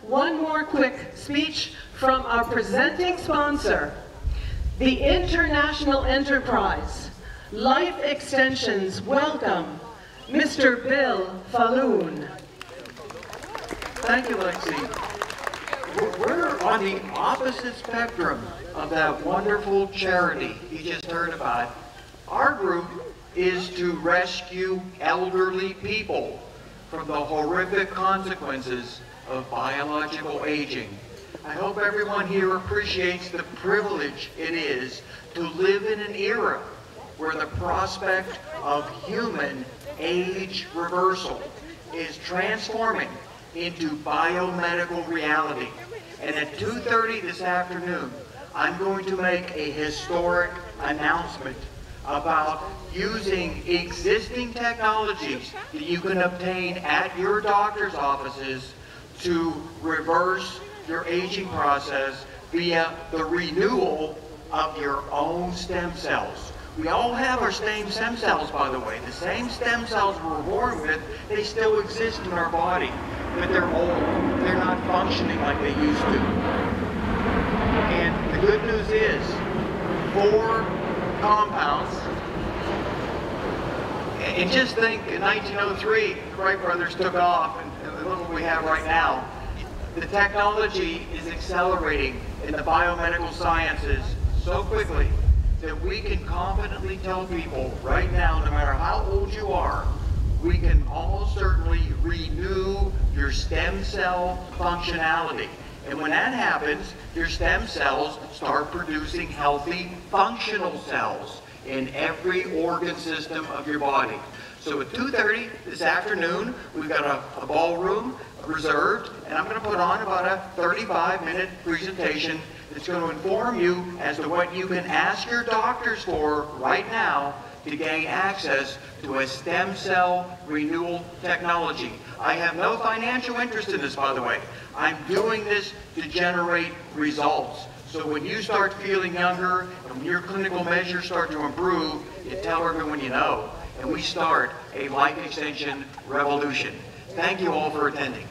One more quick speech from our presenting sponsor, the international enterprise, Life Extensions. Welcome, Mr. Bill Falloon. Thank you, Lexi. We're on the opposite spectrum of that wonderful charity you just heard about. Our group is to rescue elderly people from the horrific consequences of biological aging. I hope everyone here appreciates the privilege it is to live in an era where the prospect of human age reversal is transforming into biomedical reality. And at 2:30 this afternoon, I'm going to make a historic announcement about using existing technologies that you can obtain at your doctor's offices to reverse your aging process via the renewal of your own stem cells. We all have our same stem cells, by the way. The same stem cells we were born with, they still exist in our body, but they're old. They're not functioning like they used to. And the good news is, 4 compounds, and just think, in 1903, the Wright brothers took off, and look what we have right now. The technology is accelerating in the biomedical sciences so quickly that we can confidently tell people right now, no matter how old you are, we can almost certainly renew your stem cell functionality. And when that happens, your stem cells start producing healthy, functional cells in every organ system of your body. So at 2:30 this afternoon, we've got a ballroom reserved, and I'm going to put on about a 35-minute presentation that's going to inform you as to what you can ask your doctors for right now to gain access to a stem cell renewal technology. I have no financial interest in this, by the way. I'm doing this to generate results. So when you start feeling younger and when your clinical measures start to improve, you tell everyone you know, and we start a life extension revolution. Thank you all for attending.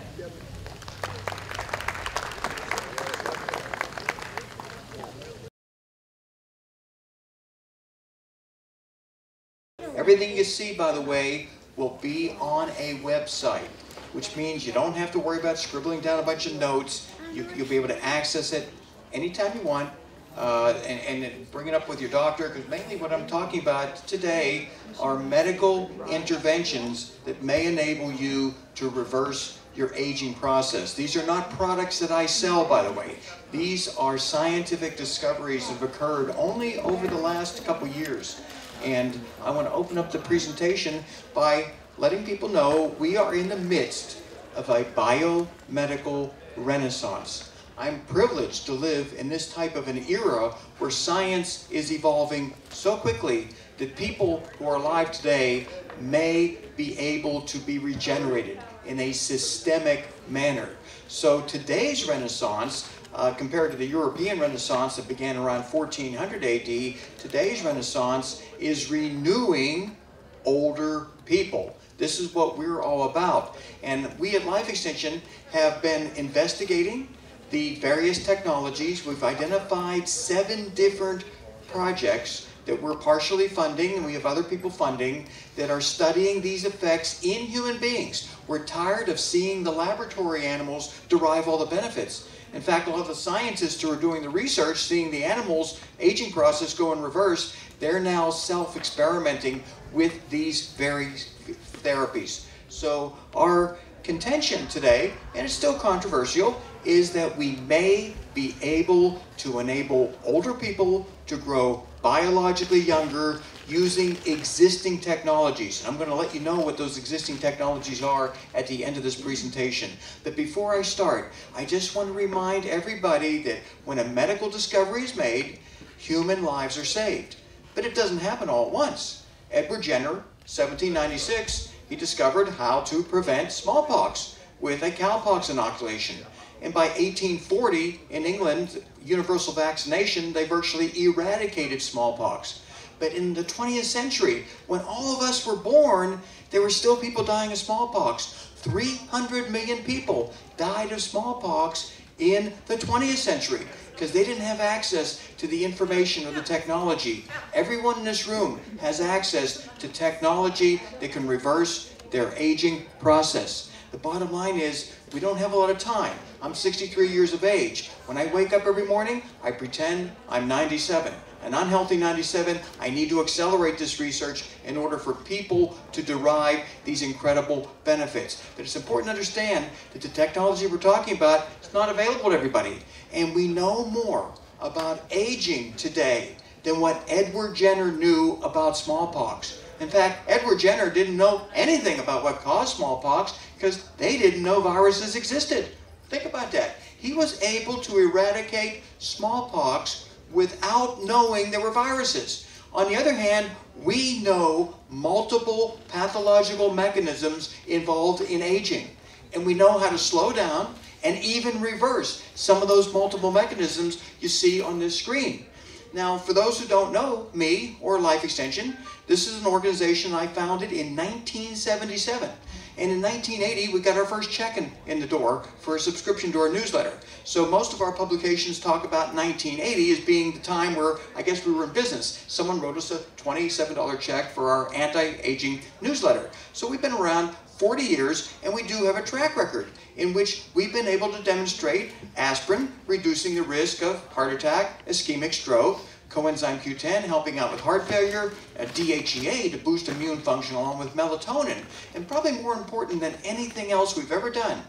Everything you see, by the way, will be on a website, which means you don't have to worry about scribbling down a bunch of notes. You'll be able to access it anytime you want and bring it up with your doctor, because mainly what I'm talking about today are medical interventions that may enable you to reverse your aging process. These are not products that I sell, by the way. These are scientific discoveries that have occurred only over the last couple years. And I want to open up the presentation by letting people know we are in the midst of a biomedical renaissance. I'm privileged to live in this type of an era where science is evolving so quickly that people who are alive today may be able to be regenerated in a systemic manner. So today's renaissance, compared to the European Renaissance that began around 1400 AD, today's Renaissance is renewing older people. This is what we're all about. And we at Life Extension have been investigating the various technologies. We've identified 7 different projects that we're partially funding, and we have other people funding, that are studying these effects in human beings. We're tired of seeing the laboratory animals derive all the benefits. In fact, a lot of the scientists who are doing the research, seeing the animals' aging process go in reverse, they're now self-experimenting with these very therapies. So our contention today, and it's still controversial, is that we may be able to enable older people to grow biologically younger using existing technologies. And I'm going to let you know what those existing technologies are at the end of this presentation. But before I start, I just want to remind everybody that when a medical discovery is made, human lives are saved. But it doesn't happen all at once. Edward Jenner, 1796, he discovered how to prevent smallpox with a cowpox inoculation. And by 1840, in England, universal vaccination, they virtually eradicated smallpox. But in the 20th century, when all of us were born, there were still people dying of smallpox. 300 million people died of smallpox in the 20th century because they didn't have access to the information or the technology. Everyone in this room has access to technology that can reverse their aging process. The bottom line is, we don't have a lot of time. I'm 63 years of age. When I wake up every morning, I pretend I'm 97. An unhealthy 97, I need to accelerate this research in order for people to derive these incredible benefits. But it's important to understand that the technology we're talking about is not available to everybody. And we know more about aging today than what Edward Jenner knew about smallpox. In fact, Edward Jenner didn't know anything about what caused smallpox because they didn't know viruses existed. Think about that. He was able to eradicate smallpox without knowing there were viruses. On the other hand, we know multiple pathological mechanisms involved in aging. And we know how to slow down and even reverse some of those multiple mechanisms you see on this screen. Now, for those who don't know me or Life Extension, this is an organization I founded in 1977. And in 1980, we got our first check in the door for a subscription to our newsletter. So most of our publications talk about 1980 as being the time where I guess we were in business. Someone wrote us a $27 check for our anti-aging newsletter. So we've been around 40 years, and we do have a track record in which we've been able to demonstrate aspirin reducing the risk of heart attack, ischemic stroke, coenzyme Q10 helping out with heart failure, DHEA to boost immune function along with melatonin, and probably more important than anything else we've ever done,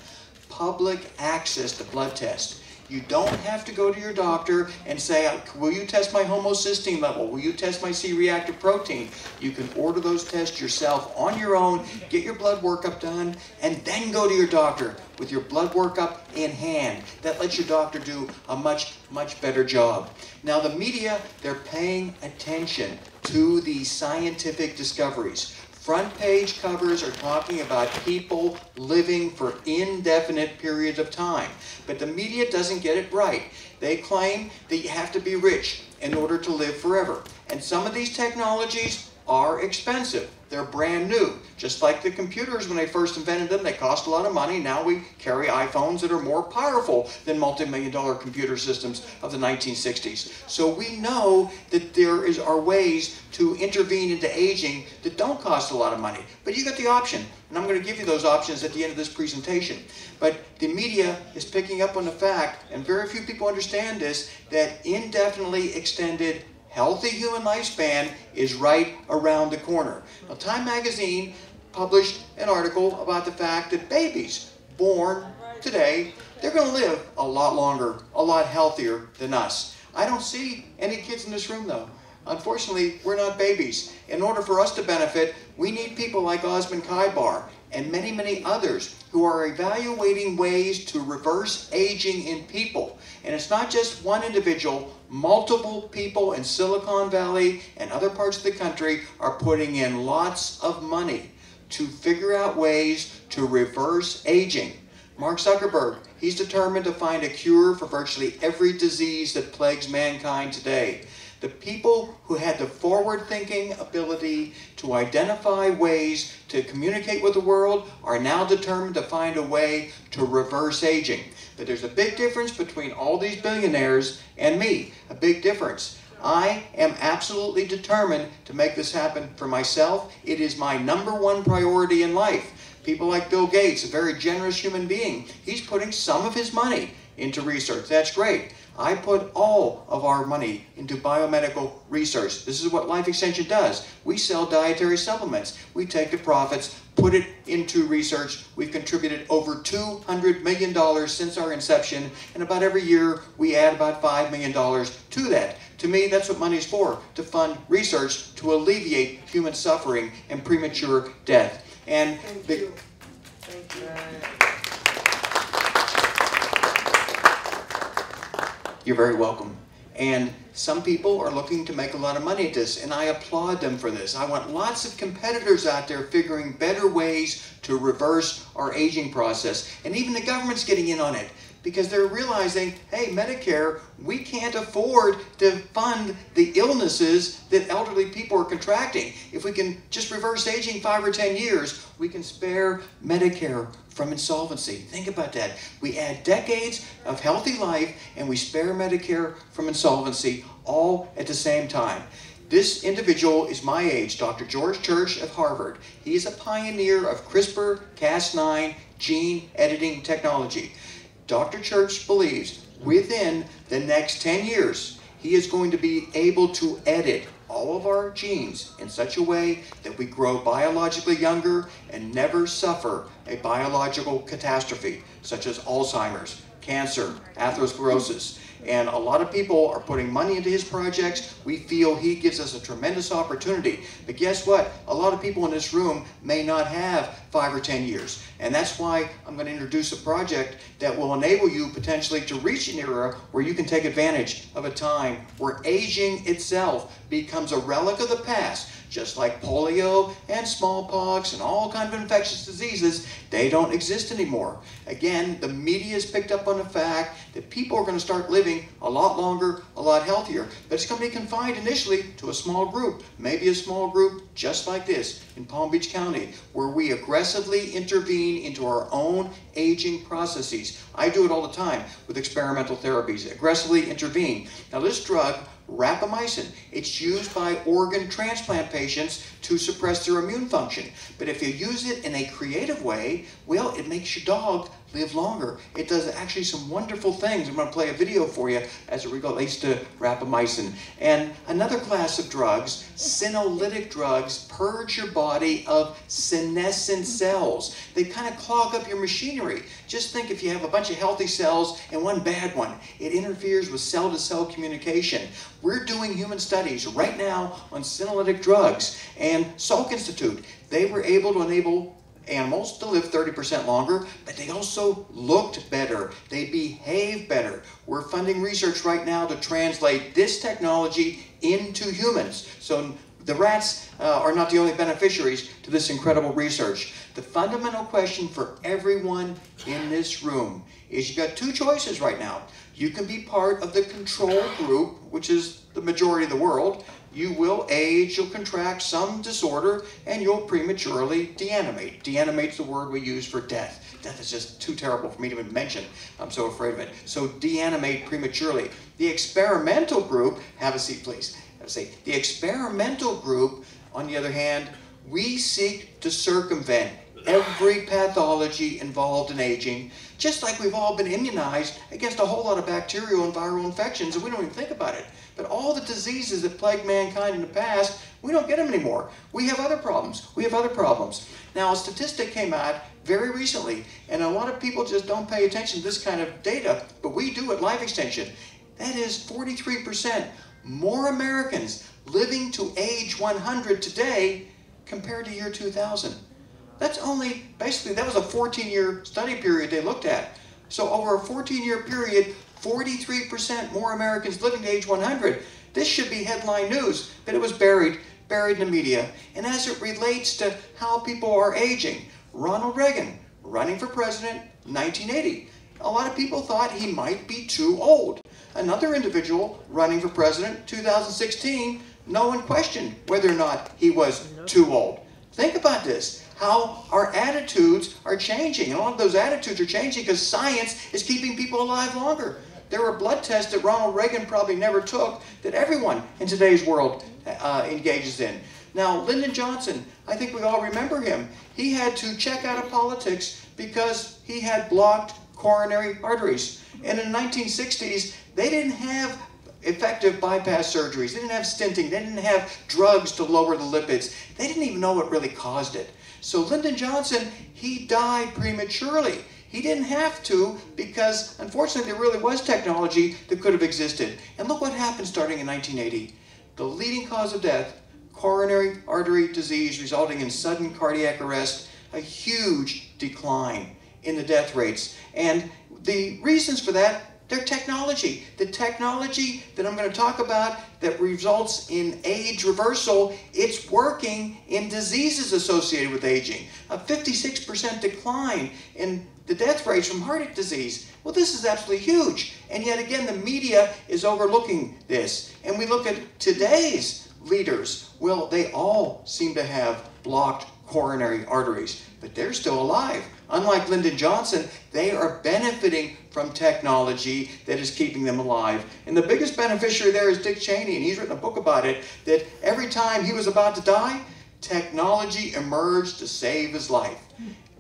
public access to blood tests. You don't have to go to your doctor and say, will you test my homocysteine level? Will you test my C-reactive protein? You can order those tests yourself on your own, get your blood workup done, and then go to your doctor with your blood workup in hand. That lets your doctor do a much, much better job. Now the media, they're paying attention to these scientific discoveries. Front page covers are talking about people living for indefinite periods of time. But the media doesn't get it right. They claim that you have to be rich in order to live forever. And some of these technologies are expensive. They're brand new. Just like the computers, when they first invented them, they cost a lot of money. Now we carry iPhones that are more powerful than multi-million-dollar computer systems of the 1960s. So we know that there are ways to intervene into aging that don't cost a lot of money. But you got the option, and I'm going to give you those options at the end of this presentation. But the media is picking up on the fact, and very few people understand this, that indefinitely extended healthy human lifespan is right around the corner. Now, Time magazine published an article about the fact that babies born today, they're going to live a lot longer, a lot healthier than us. I don't see any kids in this room though. Unfortunately, we're not babies. In order for us to benefit, we need people like Osman Kaibar and many, many others who are evaluating ways to reverse aging in people. And it's not just one individual, multiple people in Silicon Valley and other parts of the country are putting in lots of money to figure out ways to reverse aging. Mark Zuckerberg, he's determined to find a cure for virtually every disease that plagues mankind today. The people who had the forward-thinking ability to identify ways to communicate with the world are now determined to find a way to reverse aging. But there's a big difference between all these billionaires and me, a big difference. I am absolutely determined to make this happen for myself. It is my #1 priority in life. People like Bill Gates, a very generous human being, he's putting some of his money into research. That's great. I put all of our money into biomedical research. This is what Life Extension does. We sell dietary supplements. We take the profits, put it into research. We've contributed over $200 million since our inception, and about every year we add about $5 million to that. To me, that's what money's for, to fund research to alleviate human suffering and premature death. And Thank you. You're very welcome. And some people are looking to make a lot of money at this, and I applaud them for this. I want lots of competitors out there figuring better ways to reverse our aging process. And even the government's getting in on it. because they're realizing, hey, Medicare, we can't afford to fund the illnesses that elderly people are contracting. If we can just reverse aging 5 or 10 years, we can spare Medicare from insolvency. Think about that. We add decades of healthy life and we spare Medicare from insolvency all at the same time. This individual is my age, Dr. George Church of Harvard. He is a pioneer of CRISPR-Cas9 gene editing technology. Dr. Church believes within the next 10 years, he is going to be able to edit all of our genes in such a way that we grow biologically younger and never suffer a biological catastrophe, such as Alzheimer's, cancer, atherosclerosis. And a lot of people are putting money into his projects. We feel he gives us a tremendous opportunity. But guess what? A lot of people in this room may not have 5 or 10 years. And that's why I'm going to introduce a project that will enable you potentially to reach an era where you can take advantage of a time where aging itself becomes a relic of the past. Just like polio and smallpox and all kinds of infectious diseases, they don't exist anymore. Again, the media has picked up on the fact that people are going to start living a lot longer, a lot healthier. But it's going to be confined initially to a small group, maybe a small group just like this in Palm Beach County, where we aggressively intervene into our own aging processes. I do it all the time with experimental therapies, aggressively intervene. Now this drug, Rapamycin, it's used by organ transplant patients to suppress their immune function. But if you use it in a creative way, well, it makes your dog live longer. It does actually some wonderful things. I'm going to play a video for you as it relates to Rapamycin. And another class of drugs, senolytic drugs, purge your body of senescent cells. They kind of clog up your machinery. Just think if you have a bunch of healthy cells and one bad one. It interferes with cell-to-cell communication. We're doing human studies right now on senolytic drugs. And Salk Institute, they were able to enable animals to live 30% longer, but they also looked better. They behaved better. We're funding research right now to translate this technology into humans. So the rats are not the only beneficiaries to this incredible research. The fundamental question for everyone in this room is you've got 2 choices right now. You can be part of the control group, which is the majority of the world. You will age, you'll contract some disorder, and you'll prematurely deanimate. Deanimate's the word we use for death. Death is just too terrible for me to even mention. I'm so afraid of it. So deanimate prematurely. The experimental group, have a seat please. Have a seat. The experimental group, on the other hand, we seek to circumvent every pathology involved in aging, just like we've all been immunized against a whole lot of bacterial and viral infections, and we don't even think about it. But all the diseases that plagued mankind in the past, we don't get them anymore. We have other problems. We have other problems. Now, a statistic came out very recently, and a lot of people just don't pay attention to this kind of data, but we do at Life Extension. That is 43% more Americans living to age 100 today compared to year 2000. That's only, basically, that was a 14-year study period they looked at. So over a 14-year period, 43% more Americans living to age 100. This should be headline news, but it was buried in the media. And as it relates to how people are aging, Ronald Reagan, running for president, 1980. A lot of people thought he might be too old. Another individual running for president, 2016, no one questioned whether or not he was too old. Think about this, how our attitudes are changing. And all of those attitudes are changing because science is keeping people alive longer. There were blood tests that Ronald Reagan probably never took that everyone in today's world engages in. Now, Lyndon Johnson, I think we all remember him. He had to check out of politics because he had blocked coronary arteries. And in the 1960s, they didn't have effective bypass surgeries. They didn't have stenting. They didn't have drugs to lower the lipids. They didn't even know what really caused it. So Lyndon Johnson, he died prematurely. He didn't have to because, unfortunately, there really was technology that could have existed. And look what happened starting in 1980. The leading cause of death, coronary artery disease resulting in sudden cardiac arrest, a huge decline in the death rates. And the reasons for that, They're technology. The technology that I'm going to talk about that results in age reversal, it's working in diseases associated with aging. A 56% decline in the death rates from heart disease. Well, this is absolutely huge. And yet again, the media is overlooking this. And we look at today's leaders. Well, they all seem to have blocked coronary arteries, but they're still alive. Unlike Lyndon Johnson, they are benefiting from technology that is keeping them alive. And the biggest beneficiary there is Dick Cheney, and he's written a book about it, that every time he was about to die, technology emerged to save his life.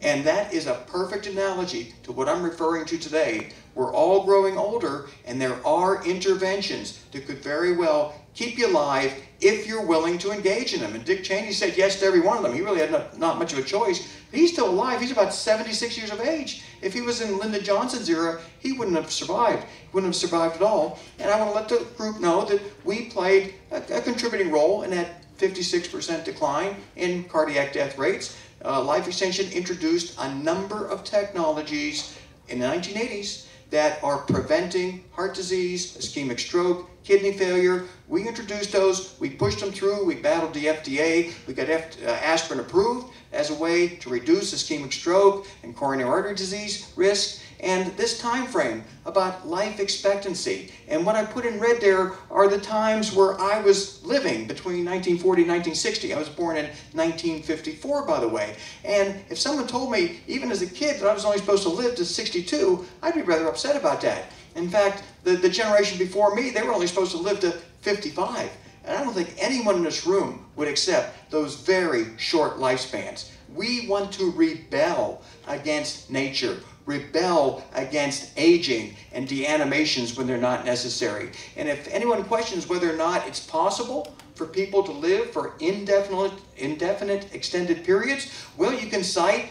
And that is a perfect analogy to what I'm referring to today. We're all growing older, and there are interventions that could very well keep you alive if you're willing to engage in them. And Dick Cheney said yes to every one of them. He really had not much of a choice. But he's still alive. He's about 76 years of age. If he was in Lyndon Johnson's era, he wouldn't have survived. He wouldn't have survived at all. And I want to let the group know that we played a contributing role in that 56% decline in cardiac death rates. Life Extension introduced a number of technologies in the 1980s that are preventing heart disease, ischemic stroke, kidney failure. We introduced those, we pushed them through, we battled the FDA, we got aspirin approved as a way to reduce ischemic stroke and coronary artery disease risk. And this time frame about life expectancy. And what I put in red there are the times where I was living between 1940 and 1960. I was born in 1954, by the way. And if someone told me, even as a kid, that I was only supposed to live to 62, I'd be rather upset about that. In fact, the generation before me, they were only supposed to live to 55. And I don't think anyone in this room would accept those very short lifespans. We want to rebel against nature, rebel against aging and deanimations when they're not necessary. And if anyone questions whether or not it's possible for people to live for indefinite extended periods, well, you can cite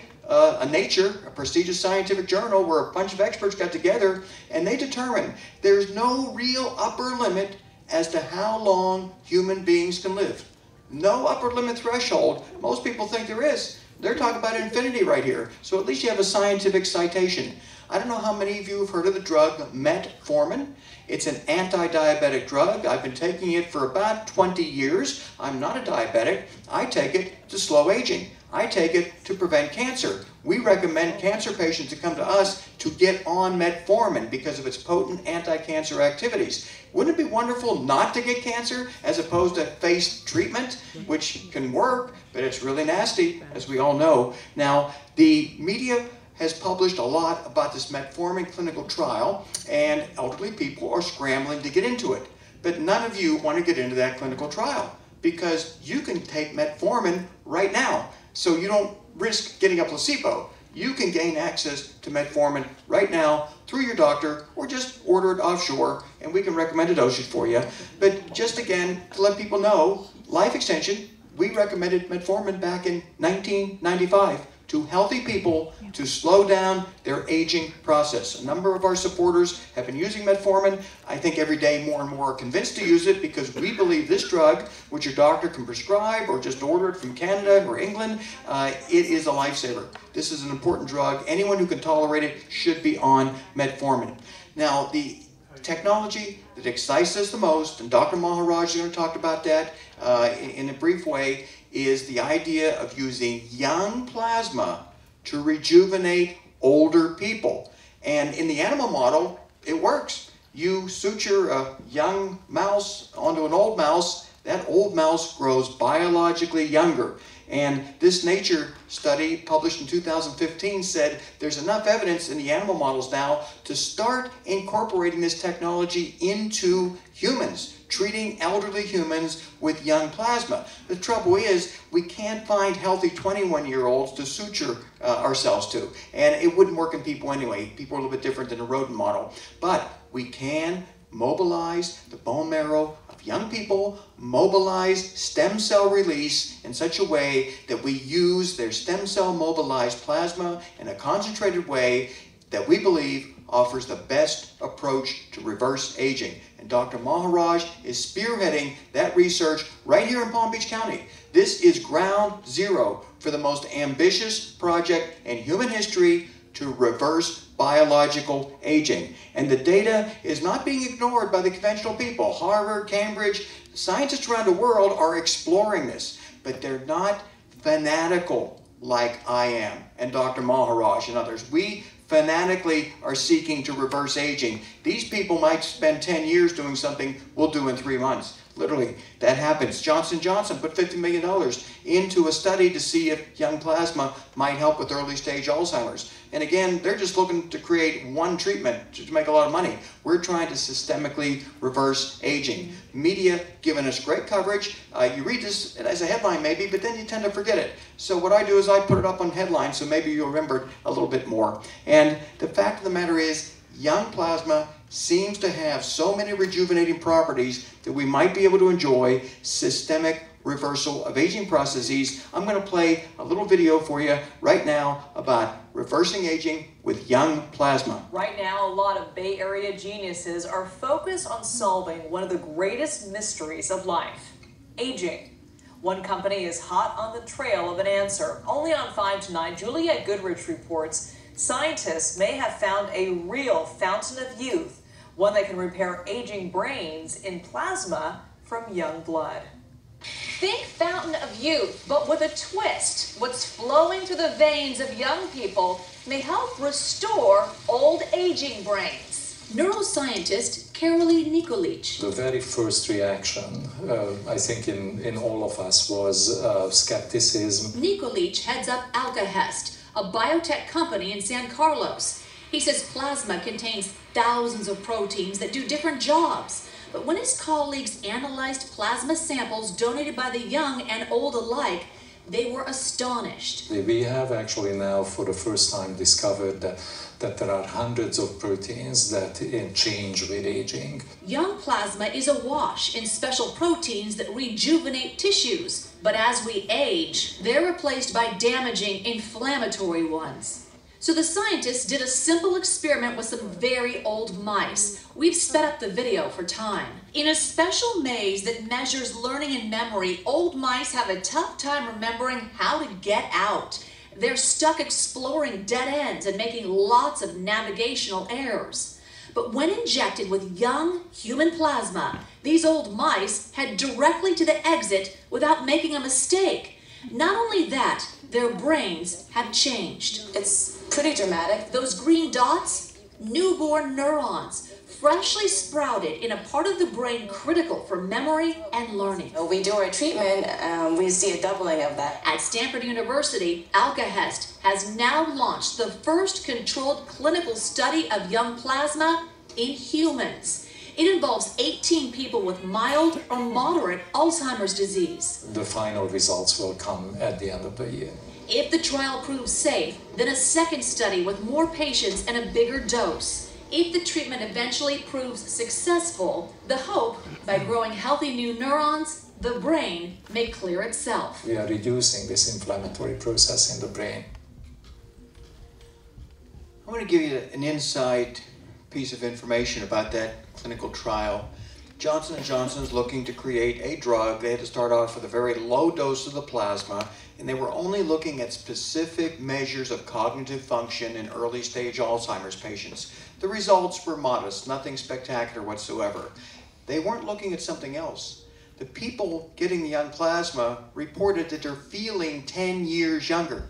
Nature, a prestigious scientific journal where a bunch of experts got together and they determined there's no real upper limit as to how long human beings can live. No upper limit threshold. Most people think there is. They're talking about infinity right here. So at least you have a scientific citation. I don't know how many of you have heard of the drug metformin. It's an anti-diabetic drug. I've been taking it for about 20 years. I'm not a diabetic. I take it to slow aging. I take it to prevent cancer. We recommend cancer patients to come to us to get on metformin because of its potent anti-cancer activities. Wouldn't it be wonderful not to get cancer as opposed to face treatment, which can work, but it's really nasty, as we all know. Now, the media has published a lot about this metformin clinical trial, and elderly people are scrambling to get into it. But none of you want to get into that clinical trial because you can take metformin right now. So you don't risk getting a placebo. You can gain access to metformin right now through your doctor or just order it offshore and we can recommend a dosage for you. But just again, to let people know, Life Extension, we recommended metformin back in 1995 to healthy people to slow down their aging process. A number of our supporters have been using metformin. I think every day more and more are convinced to use it because we believe this drug, which your doctor can prescribe or just order it from Canada or England, it is a lifesaver. This is an important drug. Anyone who can tolerate it should be on metformin. Now, the technology that excites us the most, and Dr. Maharaj is going to talk about that in a brief way, is the idea of using young plasma to rejuvenate older people. And in the animal model, it works. You suture a young mouse onto an old mouse, that old mouse grows biologically younger. And this Nature study published in 2015 said there's enough evidence in the animal models now to start incorporating this technology into humans, treating elderly humans with young plasma. The trouble is we can't find healthy 21-year-olds to suture ourselves to. And it wouldn't work in people anyway. People are a little bit different than a rodent model. But we can mobilize the bone marrow of young people, mobilize stem cell release in such a way that we use their stem cell mobilized plasma in a concentrated way that we believe offers the best approach to reverse aging. And Dr. Maharaj is spearheading that research right here in Palm Beach County. This is ground zero for the most ambitious project in human history to reverse biological aging. And the data is not being ignored by the conventional people. Harvard, Cambridge, scientists around the world are exploring this, but they're not fanatical like I am and Dr. Maharaj and others. We fanatically are seeking to reverse aging. These people might spend 10 years doing something we'll do in 3 months. Literally, that happens. Johnson & Johnson put $50 million into a study to see if young plasma might help with early stage Alzheimer's. And again, they're just looking to create one treatment to make a lot of money. We're trying to systemically reverse aging. Media giving us great coverage. You read this as a headline maybe, but then you tend to forget it. So what I do is I put it up on headlines so maybe you'll remember it a little bit more. And the fact of the matter is, young plasma seems to have so many rejuvenating properties that we might be able to enjoy systemic reversal of aging processes. I'm going to play a little video for you right now about reversing aging with young plasma. Right now, a lot of Bay Area geniuses are focused on solving one of the greatest mysteries of life, aging. One company is hot on the trail of an answer. Only on 5 tonight, Juliette Goodrich reports scientists may have found a real fountain of youth, one that can repair aging brains in plasma from young blood. Think fountain of youth, but with a twist. What's flowing through the veins of young people may help restore old aging brains. Neuroscientist Caroline Nikolic. The very first reaction, I think in all of us, was skepticism. Nikolic heads up Alcahest, a biotech company in San Carlos. He says plasma contains thousands of proteins that do different jobs. But when his colleagues analyzed plasma samples donated by the young and old alike, they were astonished. We have actually now for the first time discovered that there are hundreds of proteins that change with aging. Young plasma is awash in special proteins that rejuvenate tissues. But as we age, they're replaced by damaging inflammatory ones. So the scientists did a simple experiment with some very old mice. We've sped up the video for time. In a special maze that measures learning and memory, old mice have a tough time remembering how to get out. They're stuck exploring dead ends and making lots of navigational errors. But when injected with young human plasma, these old mice head directly to the exit without making a mistake. Not only that, their brains have changed. It's pretty dramatic. Those green dots, newborn neurons, freshly sprouted in a part of the brain critical for memory and learning. When we do our treatment, we see a doubling of that. At Stanford University, Alcahest has now launched the first controlled clinical study of young plasma in humans. It involves 18 people with mild or moderate Alzheimer's disease. The final results will come at the end of the year. If the trial proves safe, then a second study with more patients and a bigger dose. If the treatment eventually proves successful, the hope, by growing healthy new neurons, the brain may clear itself. We are reducing this inflammatory process in the brain. I'm going to give you an inside piece of information about that clinical trial. Johnson & Johnson is looking to create a drug. They had to start off with a very low dose of the plasma, and they were only looking at specific measures of cognitive function in early stage Alzheimer's patients. The results were modest, nothing spectacular whatsoever. They weren't looking at something else. The people getting the young plasma reported that they're feeling 10 years younger.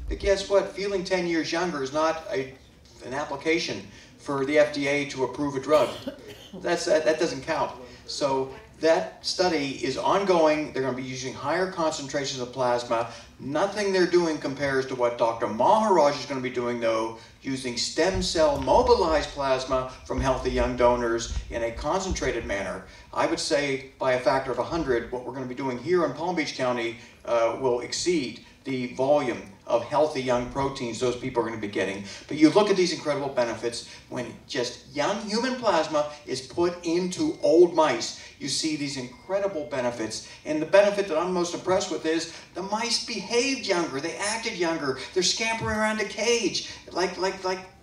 But guess what? Feeling 10 years younger is not an application for the FDA to approve a drug. That doesn't count. So that study is ongoing. They're going to be using higher concentrations of plasma. Nothing they're doing compares to what Dr. Maharaj is going to be doing, though, using stem cell mobilized plasma from healthy young donors in a concentrated manner. I would say by a factor of 100, what we're going to be doing here in Palm Beach County will exceed the volume of healthy young proteins those people are going to be getting. But you look at these incredible benefits when just young human plasma is put into old mice. You see these incredible benefits. And the benefit that I'm most impressed with is the mice behaved younger. They acted younger. They're scampering around a cage like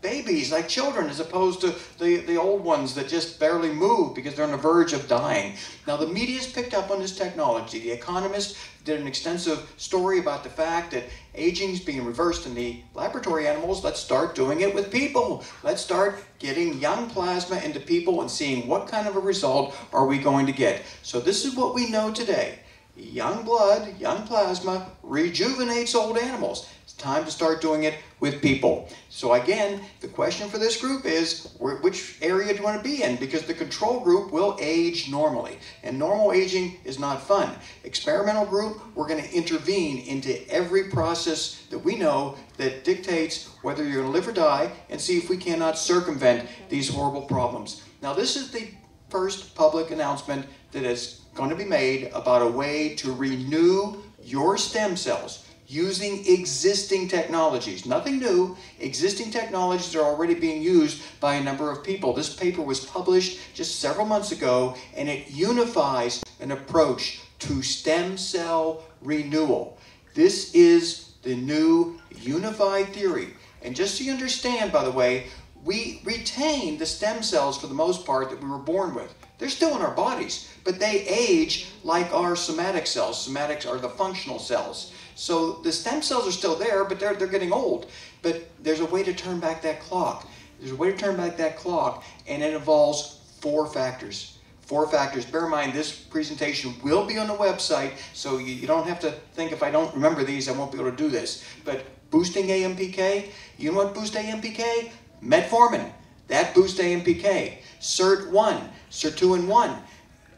babies, like children, as opposed to the old ones that just barely move because they're on the verge of dying. Now, the media's picked up on this technology. The Economist did an extensive story about the fact that aging's being reversed in the laboratory animals, let's start doing it with people. Let's start getting young plasma into people and seeing what kind of a result are we going to get. So this is what we know today. Young blood, young plasma rejuvenates old animals. It's time to start doing it with people. So again, the question for this group is, which area do you want to be in? Because the control group will age normally, and normal aging is not fun. Experimental group, we're going to intervene into every process that we know that dictates whether you're going to live or die, and see if we cannot circumvent these horrible problems. Now this is the first public announcement that is going to be made about a way to renew your stem cells using existing technologies. Nothing new, existing technologies are already being used by a number of people. This paper was published just several months ago, and it unifies an approach to stem cell renewal. This is the new unified theory. And just so you understand, by the way, we retain the stem cells for the most part that we were born with. They're still in our bodies, but they age like our somatic cells. Somatics are the functional cells. So the stem cells are still there, but they're getting old. But there's a way to turn back that clock. There's a way to turn back that clock, and it involves 4 factors. 4 factors. Bear in mind, this presentation will be on the website, so you don't have to think, if I don't remember these, I won't be able to do this. But boosting AMPK, you know what boosts AMPK? Metformin. That boosts AMPK. SIRT1, SIRT2-in-1,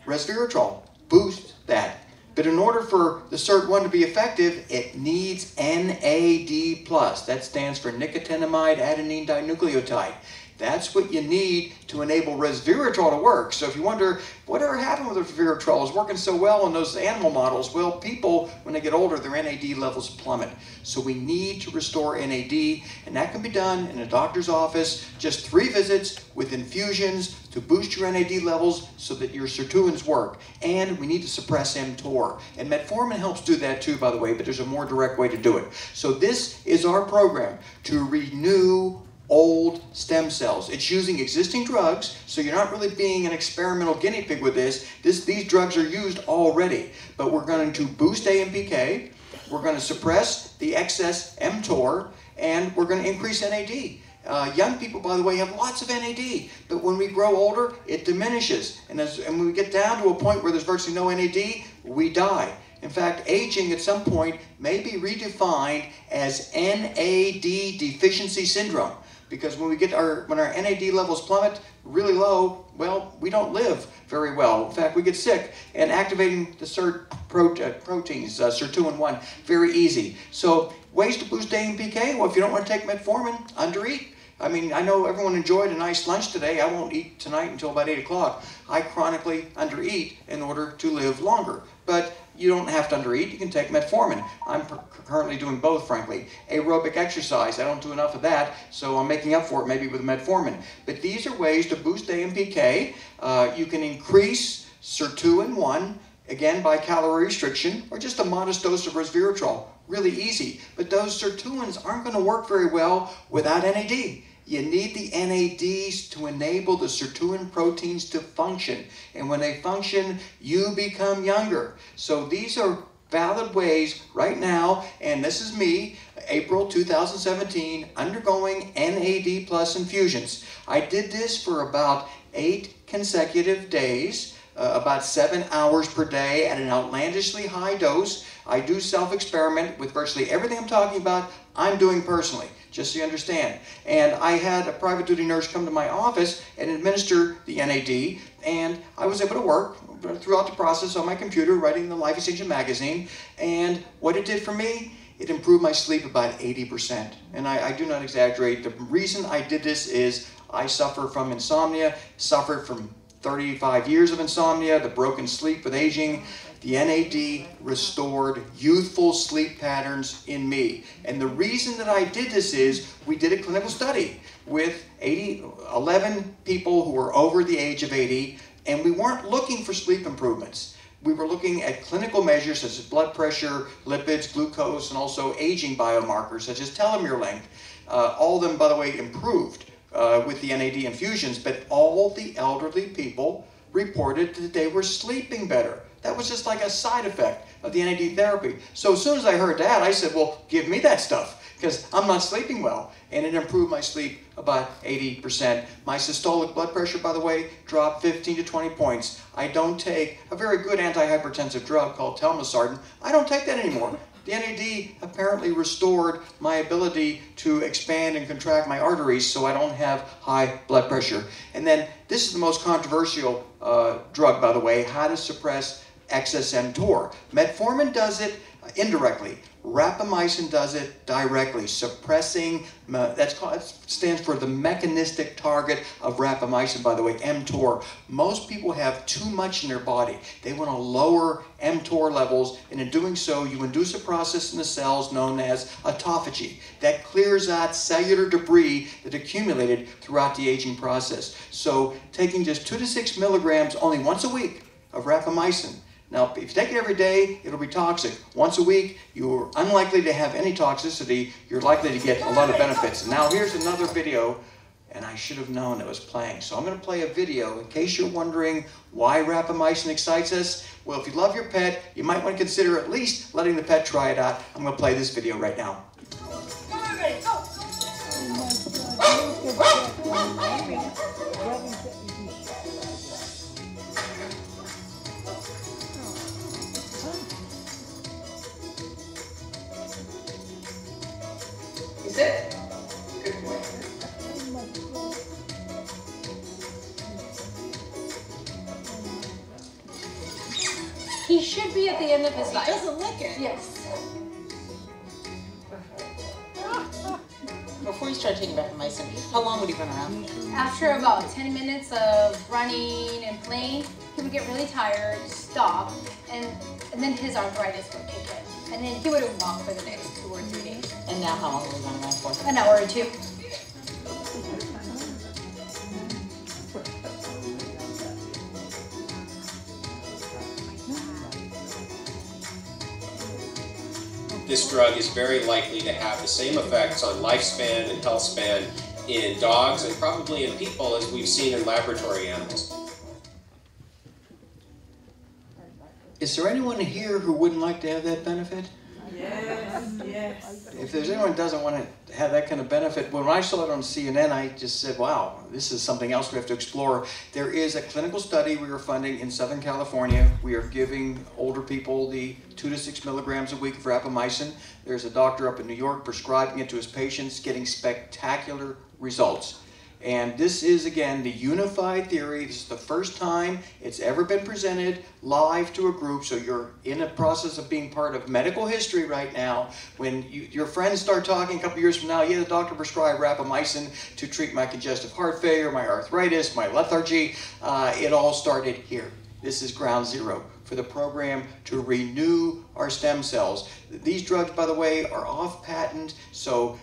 resveratrol, boost that. But in order for the SIRT1 to be effective, it needs NAD+. That stands for nicotinamide adenine dinucleotide. That's what you need to enable resveratrol to work. So if you wonder, whatever happened with resveratrol? It's working so well in those animal models. Well, people, when they get older, their NAD levels plummet. So we need to restore NAD, and that can be done in a doctor's office. Just 3 visits with infusions to boost your NAD levels so that your sirtuins work. And we need to suppress mTOR. And metformin helps do that too, by the way, but there's a more direct way to do it. So this is our program to renew old stem cells. It's using existing drugs, so you're not really being an experimental guinea pig with this. These drugs are used already, but we're going to boost AMPK, we're going to suppress the excess mTOR, and we're going to increase NAD. Young people, by the way, have lots of NAD, but when we grow older, it diminishes. And when we get down to a point where there's virtually no NAD, we die. In fact, aging at some point may be redefined as NAD deficiency syndrome. Because when our NAD levels plummet really low, well, we don't live very well. In fact, we get sick. And activating the SIRT proteins, SIRT2-in-1, very easy. So ways to boost AMPK? Well, if you don't want to take metformin, undereat. I mean, I know everyone enjoyed a nice lunch today. I won't eat tonight until about 8 o'clock. I chronically undereat in order to live longer. But you don't have to undereat. You can take metformin. I'm currently doing both, frankly. Aerobic exercise, I don't do enough of that, so I'm making up for it maybe with metformin. But these are ways to boost AMPK. You can increase SIRT2-in-1, again by calorie restriction, or just a modest dose of resveratrol. Really easy. But those sirtuins aren't going to work very well without NAD. You need the NADs to enable the sirtuin proteins to function. And when they function, you become younger. So these are valid ways right now, and this is me, April 2017, undergoing NAD plus infusions. I did this for about 8 consecutive days, about 7 hours per day at an outlandishly high dose. I do self-experiment with virtually everything I'm talking about, I'm doing personally, just so you understand. And I had a private duty nurse come to my office and administer the NAD, and I was able to work throughout the process on my computer, writing the Life Extension magazine. And what it did for me, it improved my sleep about 80%. And I do not exaggerate. The reason I did this is I suffer from insomnia, suffered from 35 years of insomnia, the broken sleep with aging. The NAD restored youthful sleep patterns in me. And the reason that I did this is we did a clinical study with 11 people who were over the age of 80, and we weren't looking for sleep improvements. We were looking at clinical measures such as blood pressure, lipids, glucose, and also aging biomarkers such as telomere length. All of them, by the way, improved with the NAD infusions, but all the elderly people reported that they were sleeping better. That was just like a side effect of the NAD therapy. So as soon as I heard that, I said, well, give me that stuff, because I'm not sleeping well. And it improved my sleep about 80%. My systolic blood pressure, by the way, dropped 15 to 20 points. I don't take a very good antihypertensive drug called telmisartan. I don't take that anymore. The NAD apparently restored my ability to expand and contract my arteries so I don't have high blood pressure. And then this is the most controversial drug, by the way, how to suppress excess mTOR. Metformin does it indirectly. Rapamycin does it directly, suppressing, it stands for the mechanistic target of rapamycin, by the way, mTOR. Most people have too much in their body. They want to lower mTOR levels, and in doing so, you induce a process in the cells known as autophagy that clears out cellular debris that accumulated throughout the aging process. So taking just 2 to 6 milligrams only once a week of rapamycin. Now, if you take it every day, it'll be toxic. Once a week, you're unlikely to have any toxicity. You're likely to get a lot of benefits. And now here's another video, and I should have known it was playing. So I'm going to play a video in case you're wondering why rapamycin excites us. Well, if you love your pet, you might want to consider at least letting the pet try it out. I'm going to play this video right now. Sit. Good boy. He should be at the end of his life. He doesn't lick it. Yes. Before you start taking rapamycin, how long would he run around? After about 10 minutes of running and playing, he would get really tired, stop, and then his arthritis would kick in. And then he wouldn't walk for the next 2 or 3 days. And now how long will he run around for? An hour or 2. This drug is very likely to have the same effects on lifespan and health span in dogs and probably in people as we've seen in laboratory animals. Is there anyone here who wouldn't like to have that benefit? Yes, yes. If there's anyone who doesn't want to have that kind of benefit, when I saw it on CNN, I just said, wow, this is something else we have to explore. There is a clinical study we are funding in Southern California. We are giving older people the 2 to 6 milligrams a week of rapamycin. There's a doctor up in New York prescribing it to his patients, getting spectacular results. And this is, again, the unified theory. This is the first time it's ever been presented live to a group, so you're in a process of being part of medical history right now. When your friends start talking a couple years from now, yeah, the doctor prescribed rapamycin to treat my congestive heart failure, my arthritis, my lethargy. It all started here. This is ground zero for the program to renew our stem cells. These drugs, by the way, are off patent, so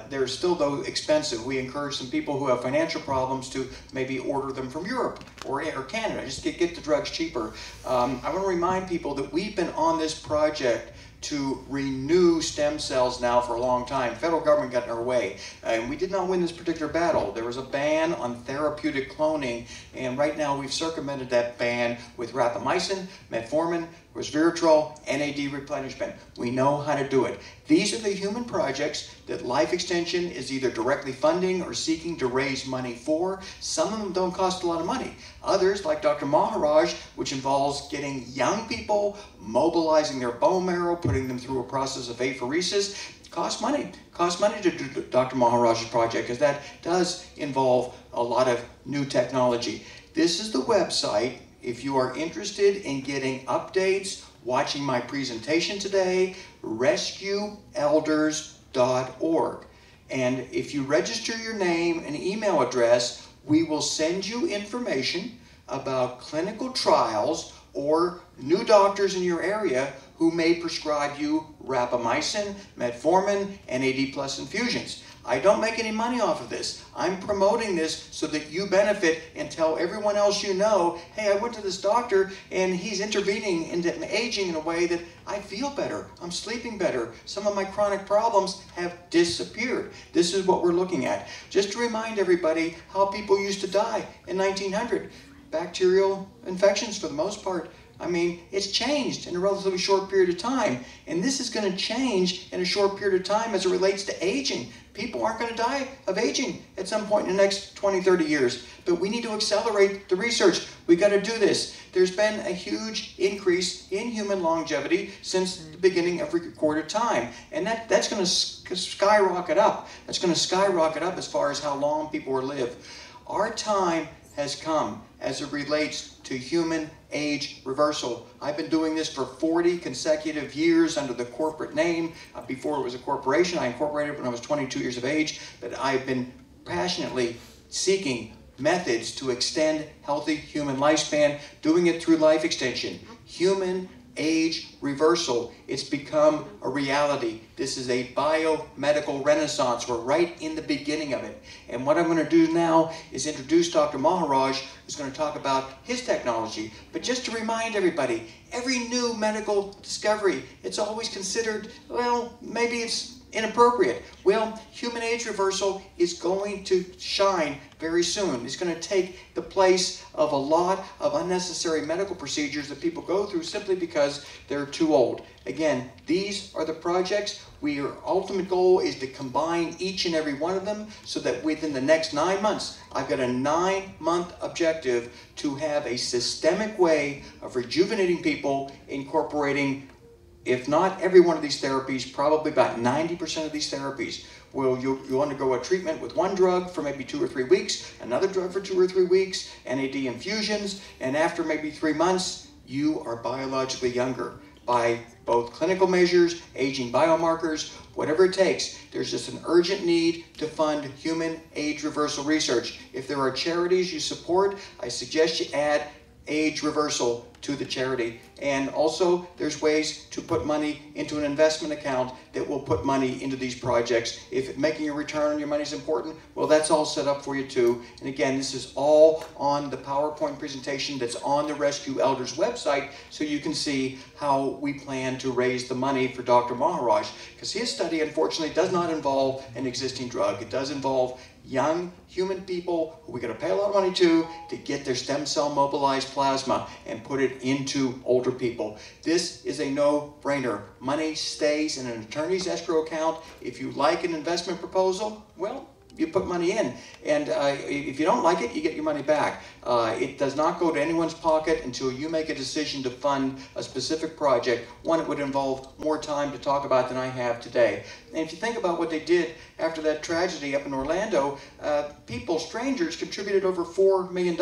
they're still, though, expensive. We encourage some people who have financial problems to maybe order them from Europe or Canada, just get the drugs cheaper. I want to remind people that we've been on this project to renew stem cells now for a long time. The federal government got in our way, and we did not win this particular battle. There was a ban on therapeutic cloning, and right now we've circumvented that ban with rapamycin, metformin, resveratrol, NAD replenishment. We know how to do it. These are the human projects that Life Extension is either directly funding or seeking to raise money for. Some of them don't cost a lot of money. Others, like Dr. Maharaj, which involves getting young people, mobilizing their bone marrow, putting them through a process of apheresis, costs money. Costs money to do Dr. Maharaj's project, because that does involve a lot of new technology. This is the website. If you are interested in getting updates, watching my presentation today, rescueelders.org. And if you register your name and email address, we will send you information about clinical trials or new doctors in your area who may prescribe you rapamycin, metformin, NAD+ infusions. I don't make any money off of this. I'm promoting this so that you benefit and tell everyone else you know, hey, I went to this doctor and he's intervening into aging in a way that I feel better. I'm sleeping better. Some of my chronic problems have disappeared. This is what we're looking at. Just to remind everybody how people used to die in 1900. Bacterial infections for the most part. I mean, it's changed in a relatively short period of time. And this is going to change in a short period of time as it relates to aging. People aren't going to die of aging at some point in the next 20, 30 years. But we need to accelerate the research. We've got to do this. There's been a huge increase in human longevity since the beginning of recorded time. And that's going to skyrocket up. That's going to skyrocket up as far as how long people will live. Our time has come as it relates to human age reversal. I've been doing this for 40 consecutive years under the corporate name. Before it was a corporation, I incorporated when I was 22 years of age, but I've been passionately seeking methods to extend healthy human lifespan, doing it through life extension. Human age reversal, it's become a reality. This is a biomedical renaissance. We're right in the beginning of it. And what I'm going to do now is introduce Dr. Maharaj, who's going to talk about his technology. But just to remind everybody, every new medical discovery, it's always considered, well, maybe it's inappropriate. Well, human age reversal is going to shine very soon. It's going to take the place of a lot of unnecessary medical procedures that people go through simply because they're too old. Again, these are the projects. Our ultimate goal is to combine each and every one of them so that within the next 9 months, I've got a 9-month objective to have a systemic way of rejuvenating people, incorporating, if not every one of these therapies, probably about 90% of these therapies. Well, you'll undergo a treatment with one drug for maybe 2 or 3 weeks, another drug for 2 or 3 weeks, NAD infusions, and after maybe 3 months, you are biologically younger by both clinical measures, aging biomarkers, whatever it takes. There's just an urgent need to fund human age reversal research. If there are charities you support, I suggest you add age reversal to the charity. And also, there's ways to put money into an investment account that will put money into these projects. If making a return on your money is important, well, that's all set up for you too. And again, this is all on the PowerPoint presentation that's on the Rescue Elders website, so you can see how we plan to raise the money for Dr. Maharaj, because his study, unfortunately, does not involve an existing drug. It does involve young human people who we got to pay a lot of money to get their stem cell mobilized plasma and put it into older people. This is a no-brainer. Money stays in an attorney's escrow account. If you like an investment proposal, well, you put money in. And if you don't like it, you get your money back. It does not go to anyone's pocket until you make a decision to fund a specific project, one that would involve more time to talk about than I have today. And if you think about what they did after that tragedy up in Orlando, people, strangers, contributed over $4 million.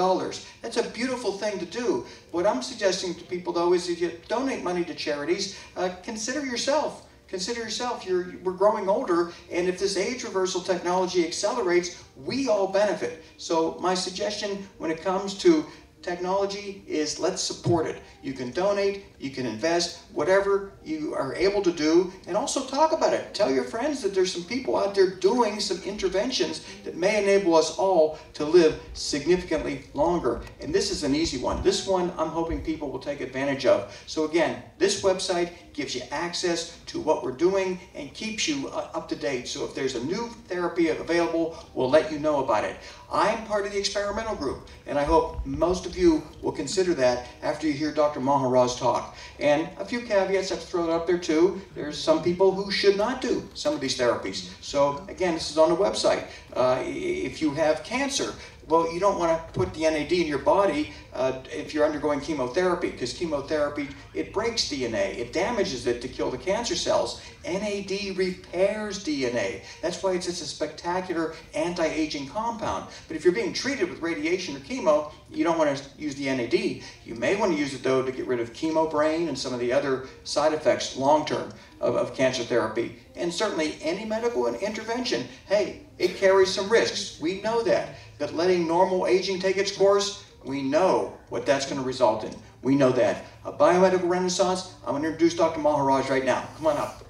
That's a beautiful thing to do. What I'm suggesting to people, though, is if you donate money to charities, consider yourself. Consider yourself, we're growing older, and if this age reversal technology accelerates, we all benefit. So my suggestion when it comes to technology is let's support it. You can donate, you can invest, whatever you are able to do, and also talk about it. Tell your friends that there's some people out there doing some interventions that may enable us all to live significantly longer. And this is an easy one. This one I'm hoping people will take advantage of. So again, this website gives you access to what we're doing and keeps you up to date. So if there's a new therapy available, we'll let you know about it. I'm part of the experimental group, and I hope most of you will consider that after you hear Dr. Maharaj talk. And a few caveats I've thrown up there too. There's some people who should not do some of these therapies. So again, this is on the website. If you have cancer, well, you don't want to put the NAD in your body if you're undergoing chemotherapy, because chemotherapy, it breaks DNA. It damages it to kill the cancer cells. NAD repairs DNA. That's why it's such a spectacular anti-aging compound. But if you're being treated with radiation or chemo, you don't want to use the NAD. You may want to use it, though, to get rid of chemo brain and some of the other side effects long-term of cancer therapy. And certainly any medical intervention, hey, it carries some risks. We know that. But letting normal aging take its course, we know what that's going to result in. We know that. A biomedical renaissance, I'm going to introduce Dr. Maharaj right now. Come on up.